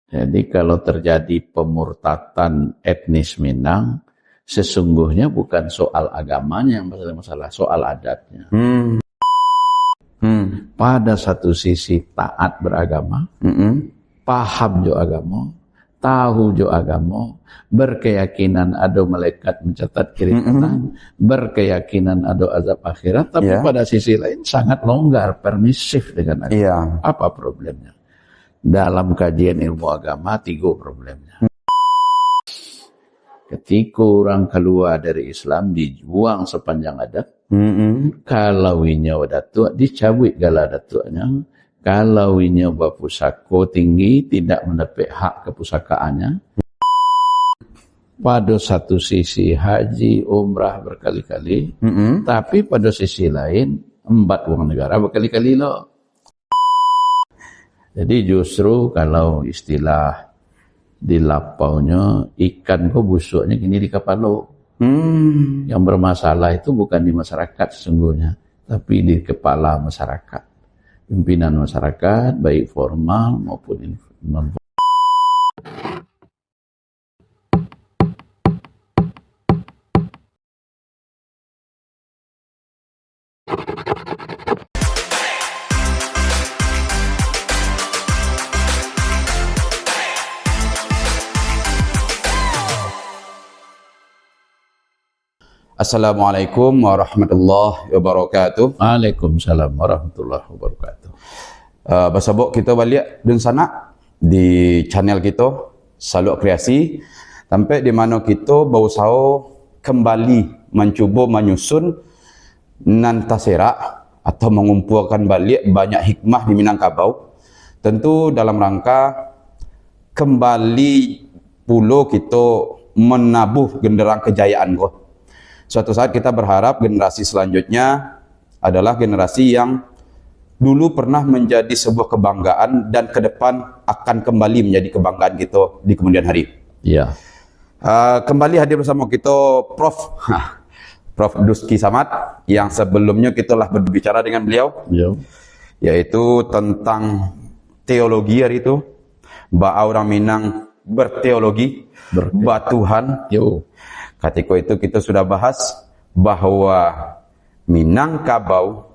Jadi kalau terjadi pemurtatan etnis Minang, sesungguhnya bukan soal agamanya yang masalah, soal adatnya. Pada satu sisi taat beragama, paham jo agama, tahu jo agama, berkeyakinan ada malaikat mencatat kiri kanan, berkeyakinan ada azab akhirat, tapi pada sisi lain sangat longgar, permisif dengan agama. Apa problemnya? Dalam kajian ilmu agama, 3 problemnya. Ketika orang keluar dari Islam, dibuang sepanjang adat. Kalau inya datuk, dicabut gala datuknya. Kalau inya berpusaka tinggi, tidak mendapat hak kepusakaannya. Pada satu sisi haji, umrah berkali-kali. Tapi pada sisi lain, embat uang negara berkali-kali loh. Jadi justru kalau istilah di lapaunya, ikan kok busuknya kini di kapal lo. Yang bermasalah itu bukan di masyarakat sesungguhnya, tapi di kepala masyarakat. Pimpinan masyarakat, baik formal maupun non formal. Assalamualaikum warahmatullahi wabarakatuh. Waalaikumsalam warahmatullahi wabarakatuh. Basabok kita balik dan sana di channel kita Saluk Kreasi, sampai di mana kita berusaha kembali mencuba menyusun nantasera atau mengumpulkan balik banyak hikmah di Minangkabau. Tentu dalam rangka kembali pulau kita menabuh genderang kejayaan kok. Suatu saat kita berharap generasi selanjutnya adalah generasi yang dulu pernah menjadi sebuah kebanggaan dan ke depan akan kembali menjadi kebanggaan kita di kemudian hari. Iya. Kembali hadir bersama kita Prof. Duski Samad, yang sebelumnya kita telah berbicara dengan beliau, yaitu tentang teologi hari itu, bahwa orang Minang berteologi, bertuhan. Ketika itu kita sudah bahas bahwa Minangkabau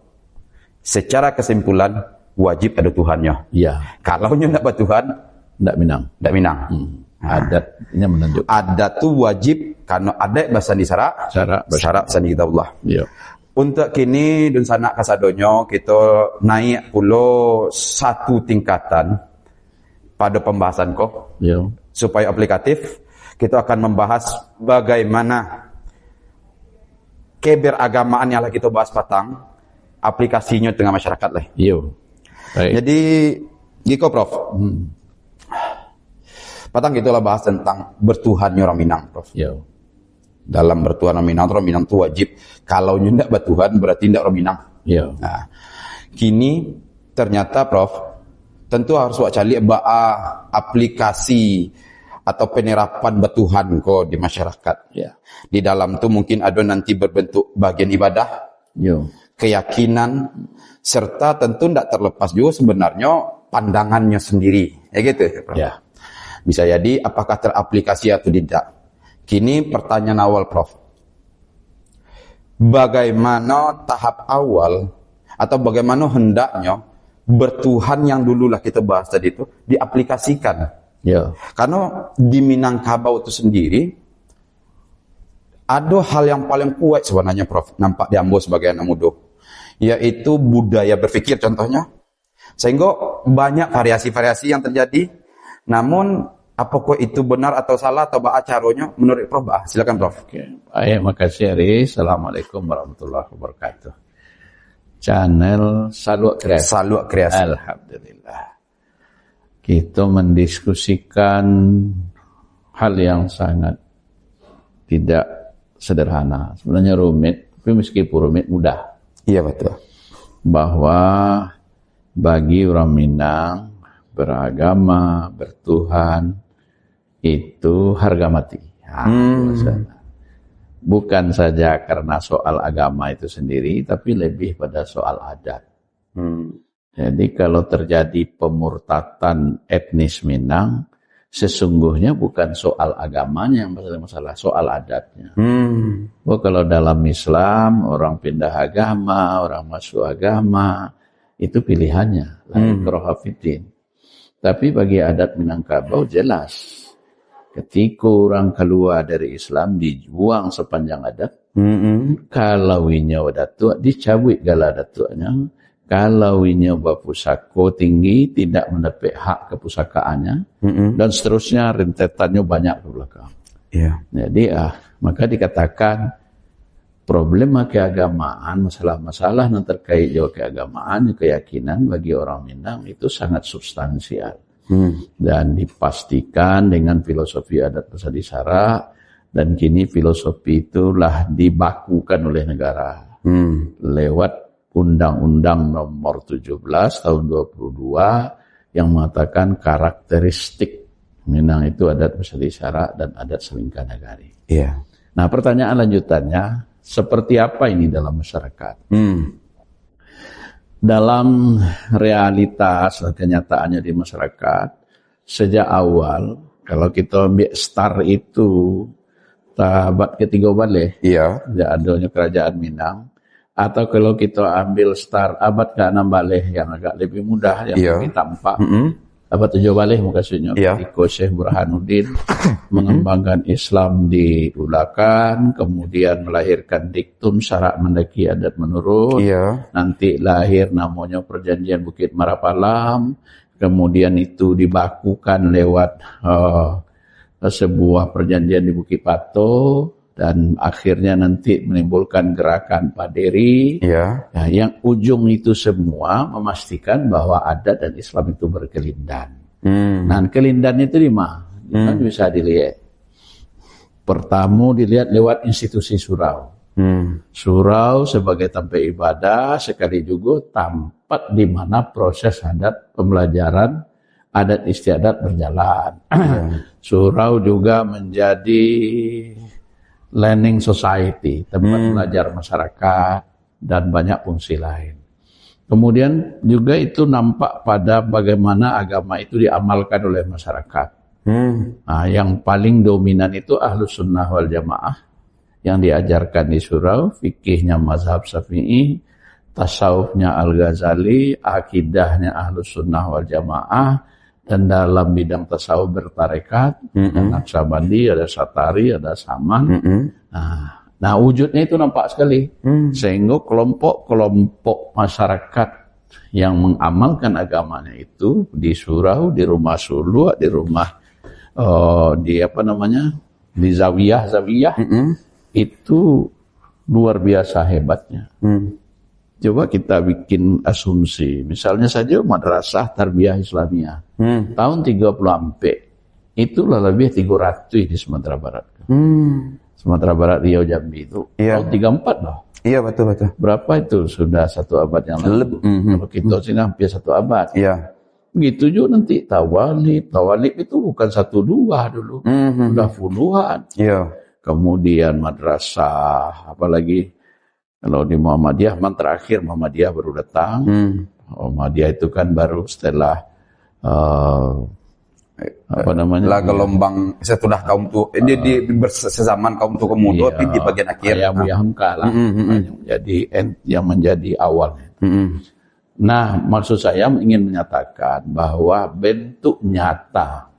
secara kesimpulan wajib ada Tuhannya. Iya. Kalau tidak bertuhan, tidak Minang. Tidak Minang. Adatnya menunjuk. Adat itu wajib karena adat bahasa di syarat sani kita Allah. Iya. Untuk kini dan sanak kasadonyo kita naik pulau satu tingkatan pada pembahasan kok. Iya. Supaya aplikatif, kita akan membahas bagaimana keberagamaan yang kita bahas patang, aplikasinya tengah masyarakat lah. Iya. Jadi, Giko Prof. Patang kita lah bahas tentang bertuhannya orang Minang, Prof. Iya. Dalam bertuhan orang Minang itu wajib. Kalau tidak bertuhan berarti tidak orang Minang. Iya. Nah, kini ternyata Prof, tentu harus cari aplikasi atau penerapan bertuhan kok di masyarakat. Ya. Di dalam itu mungkin ada nanti berbentuk bagian ibadah, keyakinan, serta tentu tidak terlepas juga sebenarnya pandangannya sendiri. Ya gitu. Prof. Ya. Bisa jadi apakah teraplikasi atau tidak. Kini pertanyaan awal Prof. Bagaimana tahap awal atau bagaimana hendaknya bertuhan yang dululah kita bahas tadi itu diaplikasikan? Ya. Karena di Minangkabau itu sendiri ada hal yang paling kuat sebenarnya Prof, nampak diambil sebagai anak muda, yaitu budaya berpikir contohnya. Sehingga banyak variasi-variasi yang terjadi. Namun apakah itu benar atau salah atau caranya menurut Prof? Silakan Prof. Baik, makasih Aris. Assalamualaikum warahmatullahi wabarakatuh. Channel Saluk Kreasi. Alhamdulillah. Kita mendiskusikan hal yang sangat tidak sederhana. Sebenarnya rumit, tapi meskipun rumit mudah. Iya betul. Bahwa bagi orang Minang beragama, bertuhan itu harga mati. Bukan saja karena soal agama itu sendiri, tapi lebih pada soal adat. Jadi kalau terjadi pemurtatan etnis Minang, Sesungguhnya bukan soal agamanya yang masalah, soal adatnya. Kalau dalam Islam orang pindah agama, orang masuk agama, itu pilihannya. La ikraha fiddin. Tapi bagi adat Minangkabau jelas. Ketika orang keluar dari Islam dibuang sepanjang adat. Kalau inya datuk dicabut gala datuknya. Kalau inya berpusaka tinggi tidak mendapat hak kepusakaannya dan seterusnya rentetannya banyak ke belakang. Jadi maka dikatakan problema keagamaan, masalah-masalah yang terkait dengan keagamaan, keyakinan bagi orang Minang itu sangat substansial. Dan dipastikan dengan filosofi adat Pesadi Sarak, dan kini filosofi itulah dibakukan oleh negara lewat Undang-Undang Nomor 17 Tahun 22 yang mengatakan karakteristik Minang itu adat Pesadi Sarak dan adat Selingkah Nagari. Nah, pertanyaan lanjutannya, seperti apa ini dalam masyarakat? Dalam realitas kenyataannya di masyarakat, sejak awal, kalau kita ambil start itu abad ke-3 balik, sejak adanya kerajaan Minang, atau kalau kita ambil start abad ke-6 balik yang agak lebih mudah, yang lebih tampak, abad 7 balik maksudnya, ketika Syekh Burhanuddin mengembangkan Islam di Ulakan, kemudian melahirkan diktum syarak mendaki adat menurut, nanti lahir namanya Perjanjian Bukit Marapalam, kemudian itu dibakukan lewat sebuah perjanjian di Bukit Pato, dan akhirnya nanti menimbulkan gerakan Paderi, yang ujung itu semua memastikan bahwa adat dan Islam itu berkelindan. Nah, kelindannya itu di mana? Kan bisa dilihat. Pertama dilihat lewat institusi surau. Surau sebagai tempat ibadah, sekali juga tempat di mana proses adat pembelajaran adat istiadat berjalan. Surau juga menjadi learning society, tempat belajar masyarakat, dan banyak fungsi lain. Kemudian juga itu nampak pada bagaimana agama itu diamalkan oleh masyarakat. Nah, yang paling dominan itu Ahlus Sunnah wal Jamaah, yang diajarkan di surau, fikihnya mazhab Syafi'i, tasawufnya Al-Ghazali, akidahnya Ahlus Sunnah wal Jamaah, dan dalam bidang tasawuf bertarekat, ada Naqsabandi, ada Satari, ada Saman. Nah, wujudnya itu nampak sekali. Sehingga kelompok-kelompok masyarakat yang mengamalkan agamanya itu di surau, di rumah suluk, di rumah di zawiyah, itu luar biasa hebatnya. Coba kita bikin asumsi, misalnya saja Madrasah Tarbiyah Islamiyah tahun 34 itu lebih 300 di Sumatera Barat. Sumatera Barat, Riau, Jambi itu tahun 34 loh. Iya, betul. Berapa itu? Sudah 1 abad yang lalu. Kalau kita sini hampir 1 abad. Begitu juga nanti Tawalib itu bukan 1-2 dulu, sudah puluhan. Kemudian madrasah, apalagi kalau di Muhammadiyah, terakhir Muhammadiyah baru datang. Muhammadiyah itu kan baru setelah gelombang sesudah kaum tua, di sezaman kaum tua kemudian, tapi di bagian akhir Buya Hamka lah, yang menjadi awalnya. Nah, maksud saya ingin menyatakan bahwa bentuk nyata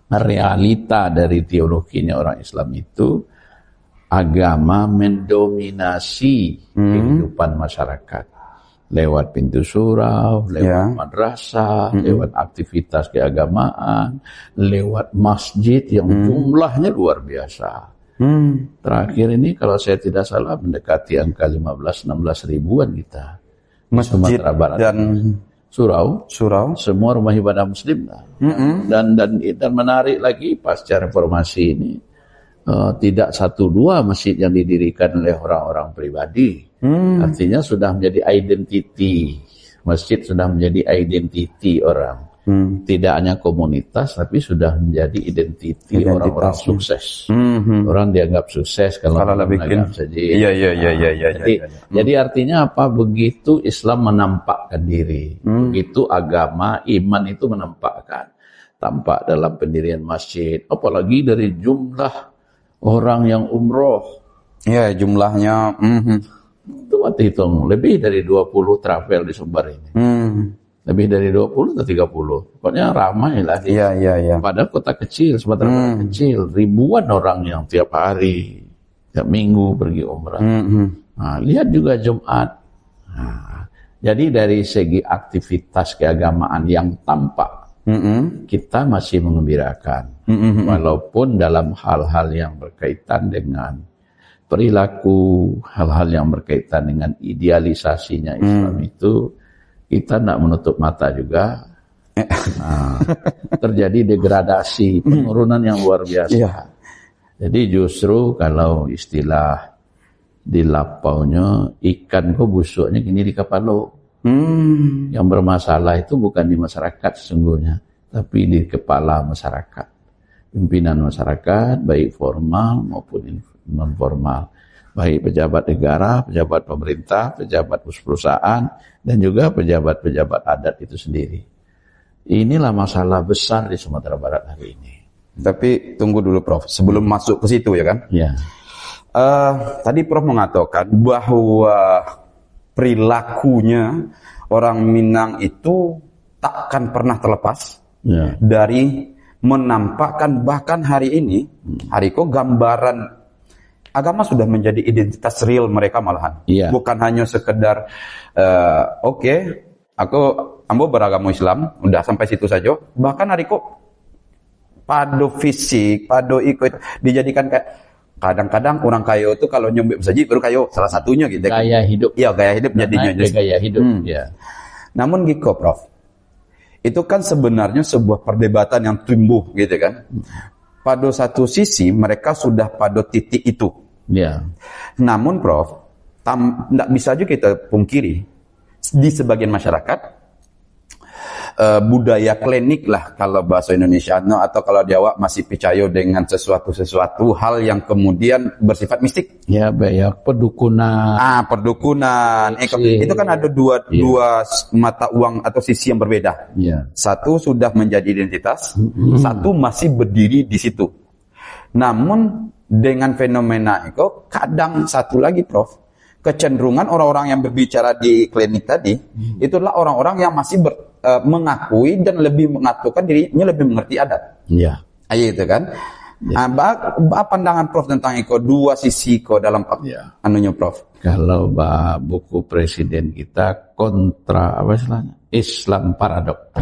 realita dari teologinya orang Islam itu, agama mendominasi kehidupan masyarakat lewat pintu surau, lewat madrasah, lewat aktivitas keagamaan, lewat masjid yang jumlahnya luar biasa. Terakhir ini kalau saya tidak salah mendekati angka 15-16 ribuan kita. Masjid Barat dan surau, semua rumah ibadah muslim lah. Dan menarik lagi pasca reformasi ini, tidak 1-2 masjid yang didirikan oleh orang-orang pribadi. Artinya sudah menjadi identiti. Masjid sudah menjadi identiti orang. Tidak hanya komunitas, tapi sudah menjadi identiti orang-orang sukses. Orang dianggap sukses kalau bikin saja. Jadi artinya apa? Begitu Islam menampakkan diri, begitu agama, iman itu menampakkan. tampak dalam pendirian masjid, apalagi dari jumlah orang yang umroh. Ya, jumlahnya Itu mati hitung, lebih dari 20 travel di Sumbar ini. Lebih dari 20 atau 30. Pokoknya ramai lah. Iya. Padahal kota kecil, Sumatera Barat kecil, ribuan orang yang tiap hari, tiap minggu pergi umrah. Nah, lihat juga Jumat. Nah, jadi dari segi aktivitas keagamaan yang tampak, kita masih mengembirakan. Walaupun dalam hal-hal yang berkaitan dengan perilaku, hal-hal yang berkaitan dengan idealisasinya Islam itu, kita tidak menutup mata juga. Nah, terjadi degradasi, penurunan yang luar biasa. Jadi justru kalau istilah di lapaunya, ikan kok busuknya gini di kapalo. Yang bermasalah itu bukan di masyarakat sesungguhnya, tapi di kepala masyarakat. Pimpinan masyarakat, baik formal maupun non formal. Baik pejabat negara, pejabat pemerintah, pejabat perusahaan, dan juga pejabat-pejabat adat itu sendiri. Inilah masalah besar di Sumatera Barat hari ini. Tapi tunggu dulu Prof, sebelum masuk ke situ ya kan? Ya. Tadi Prof mengatakan bahwa perilakunya orang Minang itu takkan pernah terlepas dari menampakkan, bahkan hari ini, hari kok gambaran agama sudah menjadi identitas real mereka malahan. Bukan hanya sekedar ambo beragama Islam, udah sampai situ saja. Bahkan hari kok pado fisik, pado ikut dijadikan kayak kadang-kadang orang kayo itu kalau nyumbik saja baru kayo salah satunya gitu. Gaya hidup. Iya, gaya hidup jadinya. Gaya hidup. Namun gitu Prof, itu kan sebenarnya sebuah perdebatan yang tumbuh gitu kan. Pada satu sisi mereka sudah pada titik itu. Namun Prof, tidak bisa juga kita pungkiri di sebagian masyarakat budaya klinik lah kalau bahasa Indonesia, atau kalau Jawa masih percaya dengan sesuatu hal yang kemudian bersifat mistik. Perdukunan. Perdukunan. Itu kan ada dua mata uang atau sisi yang berbeda. Satu sudah menjadi identitas, satu masih berdiri di situ. Namun dengan fenomena itu kadang satu lagi Prof, kecenderungan orang-orang yang berbicara di klinik tadi itulah orang-orang yang masih mengakui dan lebih mengatakan dirinya lebih mengerti adat. Itu kan. Apa pandangan Prof tentang itu dua sisi dalam anunya Prof? Kalau buku presiden kita kontra apa istilahnya? Islam Paradok.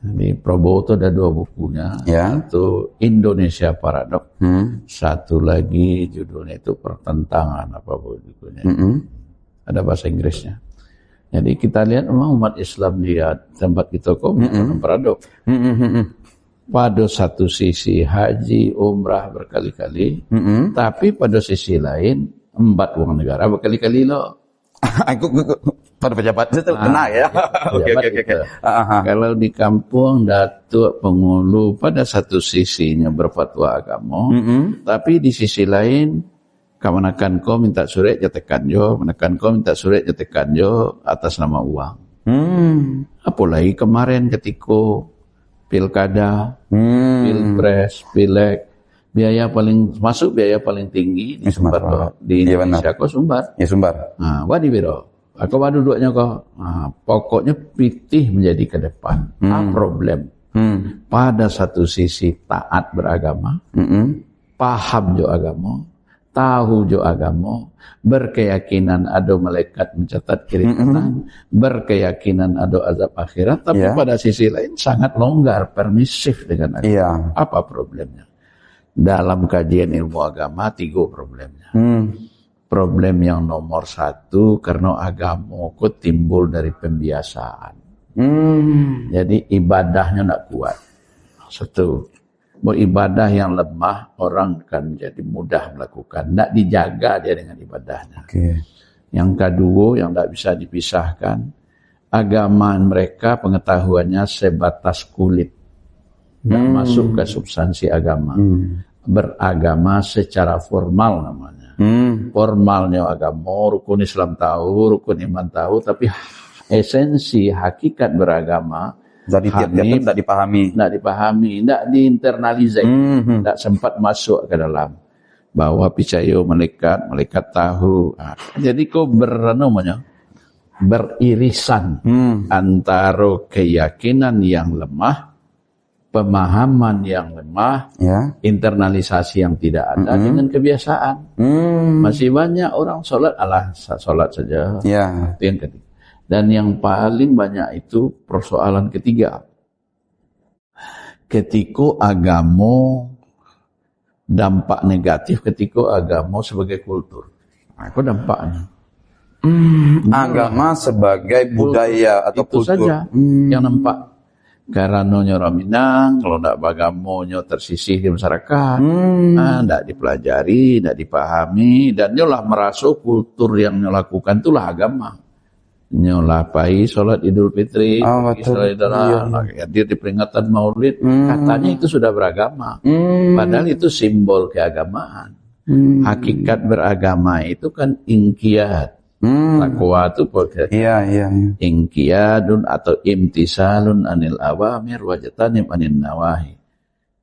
Di Prabowo itu ada dua bukunya. Satu Indonesia Paradok. Satu lagi judulnya itu Pertentangan apa bukunya. Ada bahasa Inggrisnya. Jadi kita lihat memang umat Islam di tempat kita kok paradok. Pada satu sisi haji, umrah berkali-kali, tapi pada sisi lain embat uang negara berkali-kali loh. Aku pada pejabat itu kena ya. Oke. Kalau di kampung Datuk Pengulu pada satu sisinya berfatwa agama, tapi di sisi lain Kamanakan kau minta surat jatakan jo, manakan kau minta surat jatakan jo atas nama uang. Apalagi kemarin ketika pilkada, pilpres, pileg, biaya paling tinggi di Sumbar di Indonesia kau Sumbar. Sumbar. Nah, wadi biro. Aku duduknya kau. Nah, pokoknya pitih menjadi ke depan. Problem. Pada satu sisi taat beragama, paham jo agama, tahu jo agama, berkeyakinan ada malaikat mencatat kiri kanan, berkeyakinan ada azab akhirat, tapi pada sisi lain sangat longgar, permisif dengan agama. Apa problemnya? Dalam kajian ilmu agama, 3 problemnya. Problem yang nomor 1, karena agama kok timbul dari pembiasaan. Jadi ibadahnya tidak kuat. 1. Mau ibadah yang lemah, orang akan jadi mudah melakukan. Tidak dijaga dia dengan ibadahnya. Yang kedua, yang tidak bisa dipisahkan, agama mereka pengetahuannya sebatas kulit. Tidak masuk ke substansi agama. Beragama secara formal namanya. Formalnya agama, rukun Islam tahu, rukun iman tahu, tapi esensi hakikat beragama Jadi tiap-tiap itu tidak dipahami. Tidak dipahami, tidak diinternalisasi, tidak sempat masuk ke dalam. Bahwa picayo malaikat tahu. Jadi kau beririsan antara keyakinan yang lemah, pemahaman yang lemah, internalisasi yang tidak ada dengan kebiasaan. Masih banyak orang sholat saja. Itu yang ketiga. Dan yang paling banyak itu persoalan ketiga. Ketika agama dampak negatif ketika agama sebagai kultur. Itu dampaknya. Agama sebagai budaya atau itu kultur. Saja yang nampak. Karena orang Minang, kalau tidak bagamonyo tersisih di masyarakat, tidak dipelajari, tidak dipahami, dan nyolah merasa kultur yang lakukan itulah agama. Nyolah pai sholat Idul Fitri, hadir di peringatan Maulid, katanya itu sudah beragama. Padahal itu simbol keagamaan. Hakikat beragama itu kan ingkiyat. Takwa itu ingkiyadun atau imtisalun anil awamir wajatanim anil nawahi.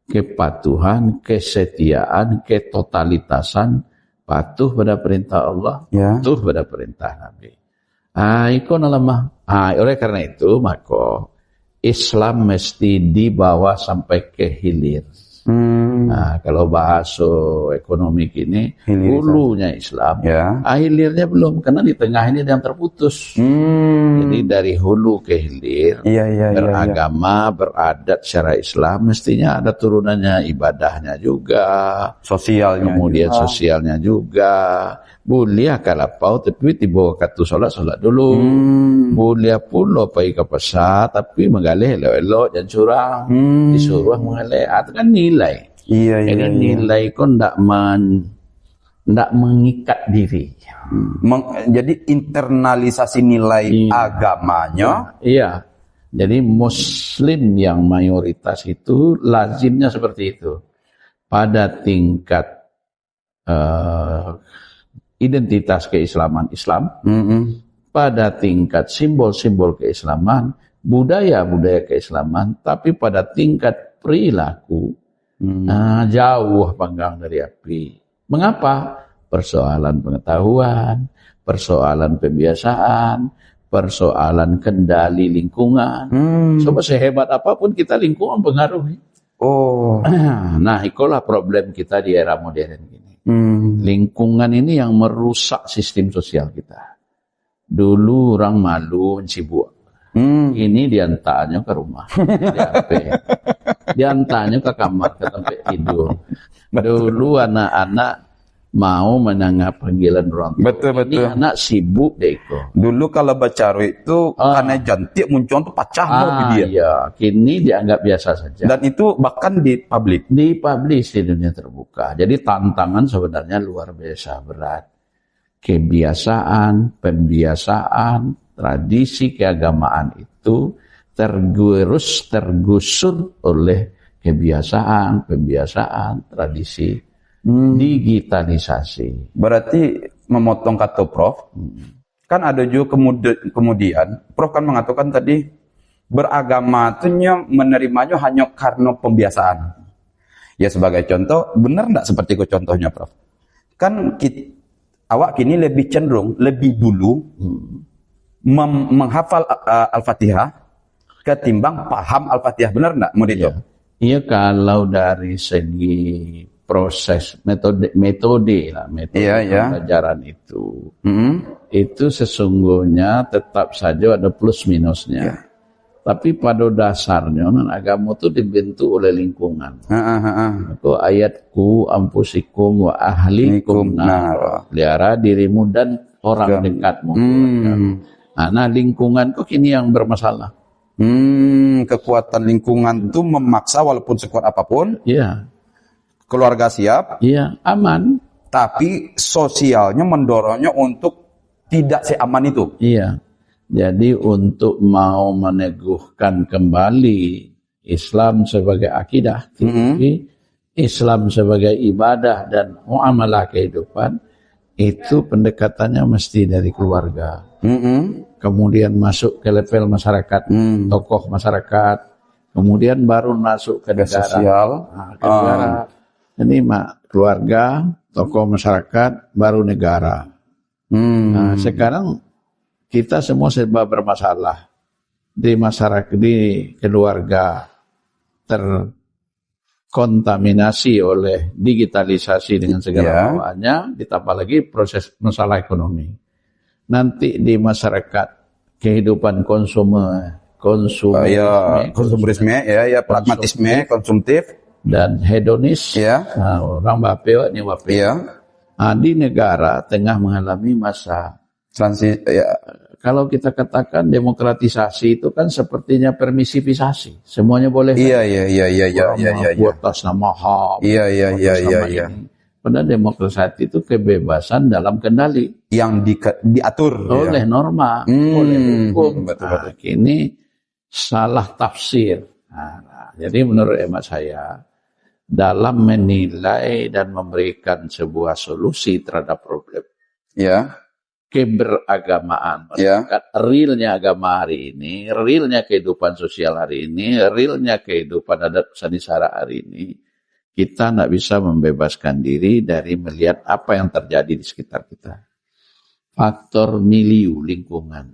Kepatuhan, kesetiaan, ketotalitasan, patuh pada perintah Allah, patuh pada perintah Nabi. Oleh karena itu maka Islam mesti dibawa sampai ke hilir. Kalau bahasa ekonomi ini hulunya Islam, hilirnya belum, karena di tengah ini yang terputus. Jadi dari hulu ke hilir, beragama, beradat secara Islam, mestinya ada turunannya, ibadahnya juga, sosialnya, kemudian juga. Sosialnya juga. Boleh kalapau tapi dibawa katu solat dulu. Boleh pula pergi ke pasar tapi mengalih elok-elok dan curang. Disuruh mengalih. Itu kan nilai. Jadi nilai kau ndak mengikat diri. Jadi internalisasi nilai agamanya. Jadi Muslim yang mayoritas itu lazimnya seperti itu. Pada tingkat identitas keislaman Islam, pada tingkat simbol-simbol keislaman, budaya-budaya keislaman, tapi pada tingkat perilaku jauh panggang dari api. Mengapa? Persoalan pengetahuan, persoalan pembiasaan, persoalan kendali lingkungan. Coba sehebat apapun kita lingkungan pengaruhi. Nah, itulah problem kita di era modern ini. Lingkungan ini yang merusak sistem sosial kita. Dulu orang malu mencibuk. Ini diantaranya ke rumah. Diantaranya ke kamar, ke tempat tidur. Dulu anak-anak mau menanggap panggilan orang tua. Betul. Ini anak sibuk deh kok. Dulu kalau baca itu karena cantik muncul tuh pacah dia. Iya, kini dianggap biasa saja. Dan itu bahkan dipublish di dunia terbuka. Jadi tantangan sebenarnya luar biasa berat. Kebiasaan, pembiasaan, tradisi keagamaan itu tergusur oleh kebiasaan, pembiasaan, tradisi. Digitalisasi. Berarti memotong kata Prof, kan ada juga kemudian Prof kan mengatakan tadi beragama itu menerimanya hanya karena pembiasaan. Ya sebagai contoh, benar enggak seperti itu contohnya Prof? Kan awak kini lebih cenderung, lebih dulu menghafal Al-Fatihah ketimbang paham Al-Fatihah, benar enggak? Iya, kalau dari segi proses metode pembelajaran itu sesungguhnya tetap saja ada plus minusnya. Tapi pada dasarnya agama itu dibentuk oleh lingkungan. Itu ayatku ampusikum wa ahlikum nar. Pelihara dirimu dan orang dekatmu. Nah, lingkungan kok ini yang bermasalah. Kekuatan lingkungan itu memaksa walaupun sekuat apapun. Keluarga siap, aman. Tapi sosialnya mendorongnya untuk tidak seaman itu. Jadi untuk mau meneguhkan kembali Islam sebagai akidah, Islam sebagai ibadah dan muamalah kehidupan, itu pendekatannya mesti dari keluarga. Kemudian masuk ke level masyarakat, tokoh masyarakat. Kemudian baru masuk ke negara. Sosial. Ke negara. Ini keluarga, tokoh masyarakat, baru negara. Nah, sekarang kita semua serba bermasalah. Di masyarakat, di keluarga terkontaminasi oleh digitalisasi dengan segala bawaannya, ditambah lagi proses masalah ekonomi. Nanti di masyarakat kehidupan konsumerisme, pragmatisme, konsumtif dan hedonis. Nah, orang bape ini bape. Di negara tengah mengalami masa transisi. Kalau kita katakan demokratisasi itu kan sepertinya permisivisasi. Semuanya boleh. Iya. Atas nama HAM. Iya. Padahal demokrasi itu kebebasan dalam kendali. Yang diatur. Oleh norma. Oleh hukum. Betul. Ini salah tafsir. Jadi menurut hemat saya, dalam menilai dan memberikan sebuah solusi terhadap problem. Keberagamaan, realnya agama hari ini, realnya kehidupan sosial hari ini, realnya kehidupan adat sandiwara hari ini, kita tidak bisa membebaskan diri dari melihat apa yang terjadi di sekitar kita. Faktor milieu, lingkungan.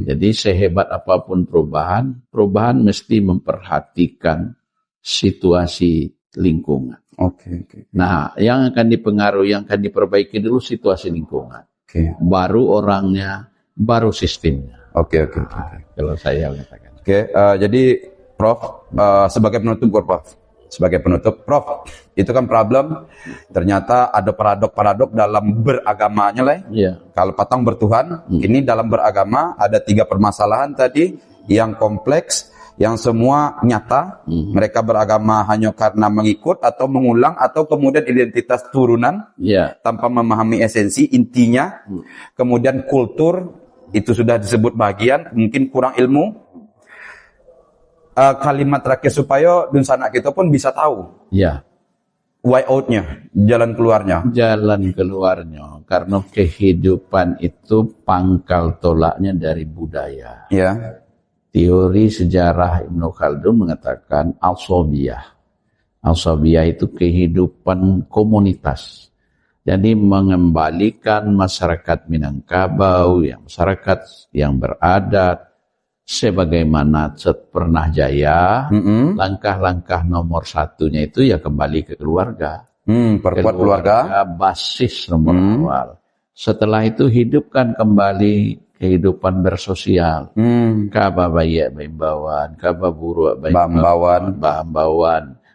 Jadi sehebat apapun perubahan mesti memperhatikan situasi lingkungan. Nah, yang akan dipengaruhi, yang akan diperbaiki dulu situasi lingkungan. Baru orangnya, baru sistemnya. Kalau saya mengatakan. Jadi Prof, sebagai penutup, Prof, itu kan problem. Ternyata ada paradok dalam beragamanya lah. Kalau patang bertuhan, ini dalam beragama ada 3 permasalahan tadi yang kompleks, yang semua nyata. Mereka beragama hanya karena mengikut atau mengulang atau kemudian identitas turunan tanpa memahami esensi intinya. Kemudian kultur itu sudah disebut bagian, mungkin kurang ilmu. Kalimat terakhir supaya dunsana kita pun bisa tahu way out-nya, jalan keluarnya. Karena kehidupan itu pangkal tolaknya dari budaya. Teori sejarah Ibnu Khaldun mengatakan al-sobiyah itu kehidupan komunitas. Jadi mengembalikan masyarakat Minangkabau, masyarakat yang beradat, sebagaimana pernah jaya. Langkah-langkah nomor 1-nya itu kembali ke keluarga. Perkuat keluarga. Basis nomor awal. Setelah itu hidupkan kembali kehidupan bersosial. Kaba bayi baimbawan, kaba buruk baimbawan,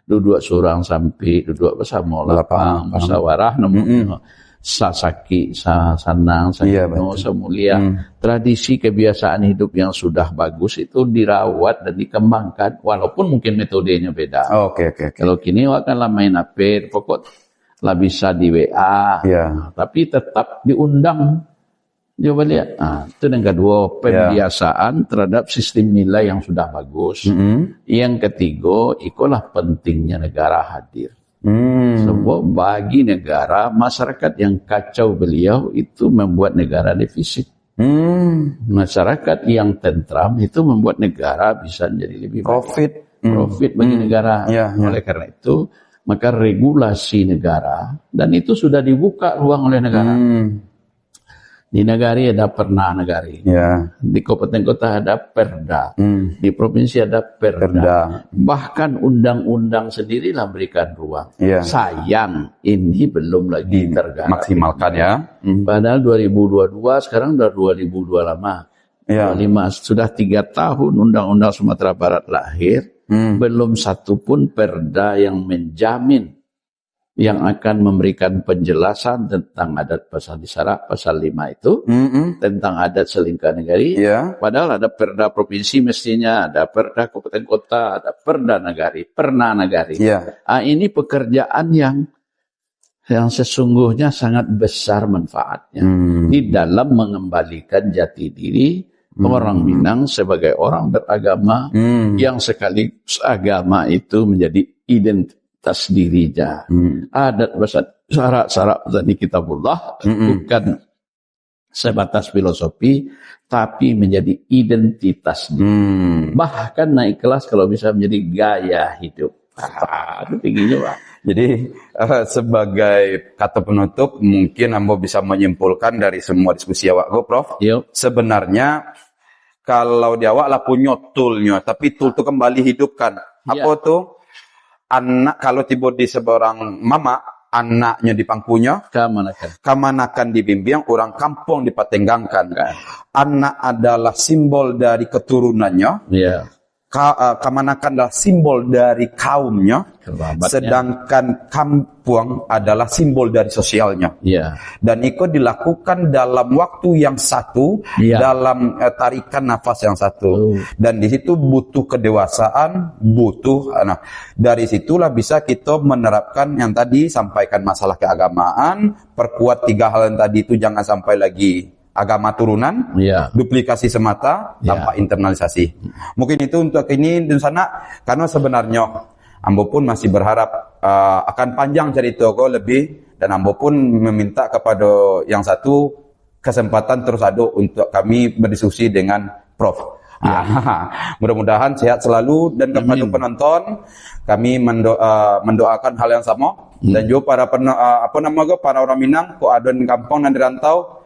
duduk surang sampai duduk bersama lapang, musyawarah namun sasaki, sanang, sanino, semulia. Tradisi kebiasaan hidup yang sudah bagus itu dirawat dan dikembangkan, walaupun mungkin metodenya beda. Kalau kini akan main apa, pokok lah bisa di WA, tapi tetap diundang. Coba lihat, itu yang kedua, pembiasaan terhadap sistem nilai yang sudah bagus. Yang ketiga, itulah pentingnya negara hadir. Sebab bagi negara, masyarakat yang kacau beliau itu membuat negara defisit. Masyarakat yang tentram itu membuat negara bisa menjadi lebih profit bagi negara. Oleh karena itu, maka regulasi negara, dan itu sudah dibuka ruang oleh negara. Di negari ada perna negari. Di kabupaten kota ada perda. Di provinsi ada perda. Bahkan undang-undang sendirilah berikan ruang. Sayang, ini belum lagi tergarap. Maksimalkan Padahal 2022, sekarang sudah 2002 lama. 25, sudah 3 tahun Undang-Undang Sumatera Barat lahir. Belum satu pun perda yang menjamin, yang akan memberikan penjelasan tentang adat pasal disara, pasal 5 itu, tentang adat selingkah negari. Padahal ada perda provinsi mestinya, ada perda kabupaten kota, ada perda negari, perna negari. Ini pekerjaan yang sesungguhnya sangat besar manfaatnya di dalam mengembalikan jati diri orang Minang sebagai orang beragama, yang sekaligus agama itu menjadi atas dirinya. Adat syarat-syarat dari kitabullah bukan sebatas filosofi, tapi menjadi identitas. Bahkan naik kelas kalau bisa menjadi gaya hidup. Itu tingginya, Pak. Jadi sebagai kata penutup, mungkin Ambo bisa menyimpulkan dari semua diskusi awak, Prof. Yo. Sebenarnya kalau di awak lah punya toolnya, tapi tool itu kembali hidupkan. Apa tuh? Anak kalau tiba di seorang mama, anaknya di pangkunya, kamanakan dibimbing, orang kampung dipatenggangkan. Anak adalah simbol dari keturunannya. Kamanakan adalah simbol dari kaumnya, sedangkan kampung adalah simbol dari sosialnya. Dan itu dilakukan dalam waktu yang satu, dalam tarikan nafas yang satu. Dan di situ butuh kedewasaan, dari situlah bisa kita menerapkan yang tadi sampaikan masalah keagamaan, perkuat 3 hal yang tadi itu, jangan sampai lagi agama turunan, duplikasi semata tanpa internalisasi. Mungkin itu untuk ini dan sana, karena sebenarnya Ambo pun masih berharap akan panjang cerita kok lebih, dan Ambo pun meminta kepada yang satu kesempatan terus ada untuk kami berdiskusi dengan Prof. Mudah-mudahan sehat selalu, dan kepada penonton kami mendoakan hal yang sama, dan juga para orang Minang kok ada di kampung dan di rantau.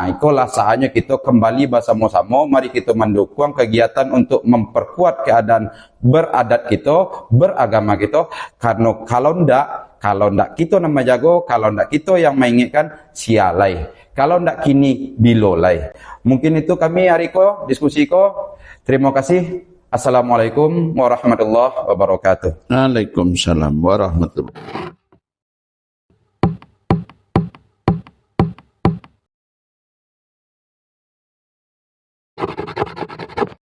Itulah saatnya kita kembali bersama-sama. Mari kita mendukung kegiatan untuk memperkuat keadaan beradat kita, beragama kita. Karena kalau ndak kita nama jago, kalau ndak kita yang mengingatkan, sialai. Kalau ndak kini bilolai. Mungkin itu kami hari ko diskusi ko. Terima kasih. Assalamualaikum warahmatullahi wabarakatuh. Waalaikumsalam warahmatullahi wabarakatuh.